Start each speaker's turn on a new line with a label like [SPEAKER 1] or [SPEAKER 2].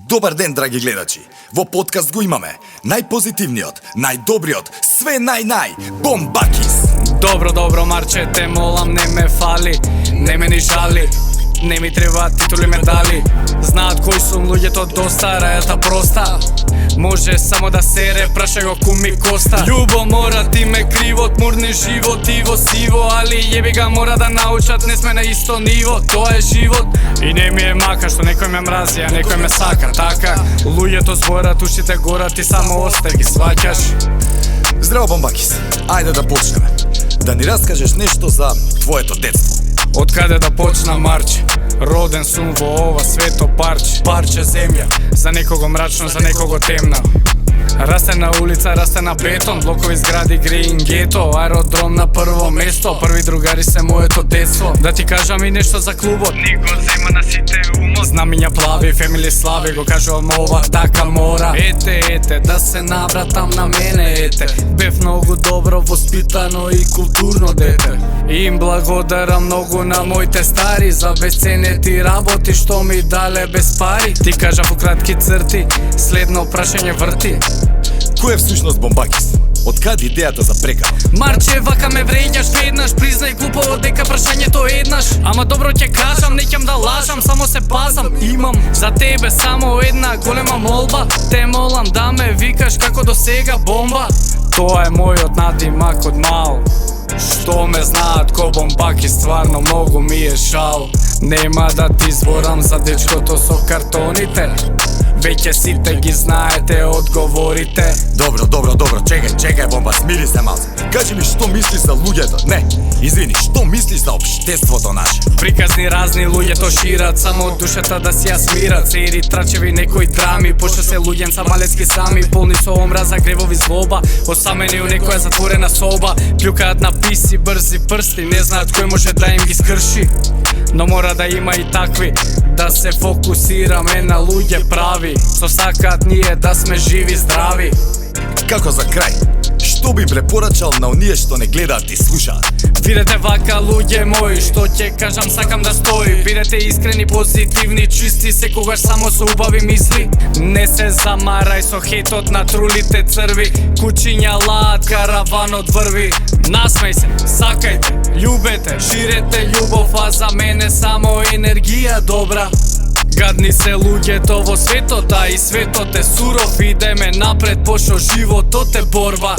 [SPEAKER 1] Добар ден, драги гледачи! Во подкаст го имаме најпозитивниот, најдобриот, све нај, Бомбакис!
[SPEAKER 2] Добро, Марче, те молам, не ме фали, не ме ни жали, не ми треба титули медали. Знаат кои сум луѓето доста, рајата проста. Може само да сере, праша го куми Коста. Љубо мора ти ме кривот, мурни живот, иво сиво, али јеби га мора да научат, не сме на исто ниво, тоа е живот. И не ми е мака што некој ме мрази, а некој ме сака, така. Луѓето зборат, ушите горат, ти само остай ги сваќаш.
[SPEAKER 1] Здраво, Бомбакис! Ајде да почнеме. Да ни раскажеш нешто за твоето детство.
[SPEAKER 2] Од каде да почна, Марче? Роден сум во ова свето парче. Парче земја, за некого мрачно, за некого темна. Расте на улица, расте на бетон, блокови згради, грин, гето, аеродром на прво место, први другари се моето детство. Да ти кажам и нешто за клубот, ни го зема на сите умот. Знамиња плави, фемили слави, го кажувам ова така мора. Ете, да се навратам на мене, ете. Бев многу добро воспитано и културно дете. Им благодарам многу на моите стари за безценети работи што ми дале без пари. Ти кажав у кратки црти, следно прашање врти.
[SPEAKER 1] Кој е всушност Бомбакис? Од каде идејата за прекал?
[SPEAKER 2] Марче, вака ме вреѓаш веднаш, признај глупо дека прашањето еднаш. Ама добро ќе кажам, неќам да лажам, само се пазам. Имам за тебе само една голема молба. Те молам да ме викаш како до сега Бомба. Тоа е мојот надимак од мал. Што ме знаат ко Бомбакис, стварно многу ми е шал. Нема да ти зборам за дечкото со картоните. Веќе сите ги знаете одговорите.
[SPEAKER 1] Добро, чекај Бомба, смири се малце. Кажи ми што мислиш за луѓето? Не, извини, што мислиш за општеството наше?
[SPEAKER 2] Приказни разни луѓето шират, само од душата да си ја смират. Сери трачеви некои драми, пошто се луѓенца малецки сами, полни со омраза, гревови злоба, осамени у некоја затворена соба. Плюкаат на писи, брзи прсти, не знаат кој може да им ги скрши. Но мора да има и такви, да се фокусираме на луѓе прави, со сакаат ние да сме живи, здрави.
[SPEAKER 1] Како за крај, што би препорачал на оние што не гледаат и слушаат?
[SPEAKER 2] Видете вака луѓе мои, што ќе кажам сакам да стои. Бидете искрени, позитивни, чисти, секогаш само со убави мисли. Не се замарај со хейтот на трулите црви, кучиња лаат, караванот врви. Насмеј се, сакајте, љубете, ширете љубов, а за мене само енергија добра. Гадни се луѓето во светот, а и светот е суров. Идеме напред, пошто животот е борба.